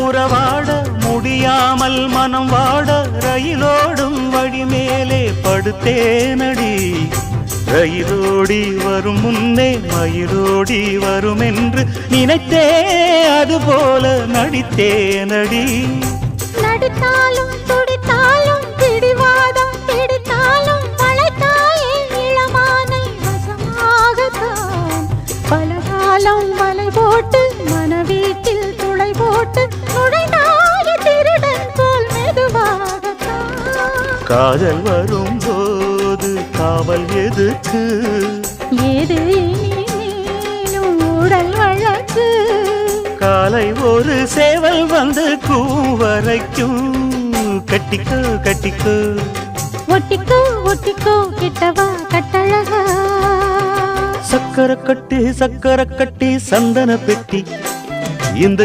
உறவாட முடியாமல் மனம் வாட ரயிலோடும் வழி மேலே படுத்தேனடி. ரயிலோடி வரும் முன்னே மயிலோடி வரும் என்று நினைத்தே அதுபோல நடித்தேனடி. நடித்தாலும் துடித்தாலும் பிடிவாதம் பிடித்தாலும் வளைத்தாயே இளமானை வசமாகத்தான். பலகாலம் வலை போட்டு மனவீட்டில் துளை போட்டு நுழைந்தாய திருடன் போல் மெதுவாகத்தான். காதல் வரும்போது காவல் எதுக்கு? ஏது இனிமேலும் உடல் வழக்கு. காலை ஒரு சேவல் வந்து கூவரைக்கும். கட்டிக்கோ கட்டிக்கோ ஒட்டிக்கோ ஒட்டிக்கோ கிட்டவா கட்டழகா. சக்கரை கட்டி சந்தன பெட்டி இந்த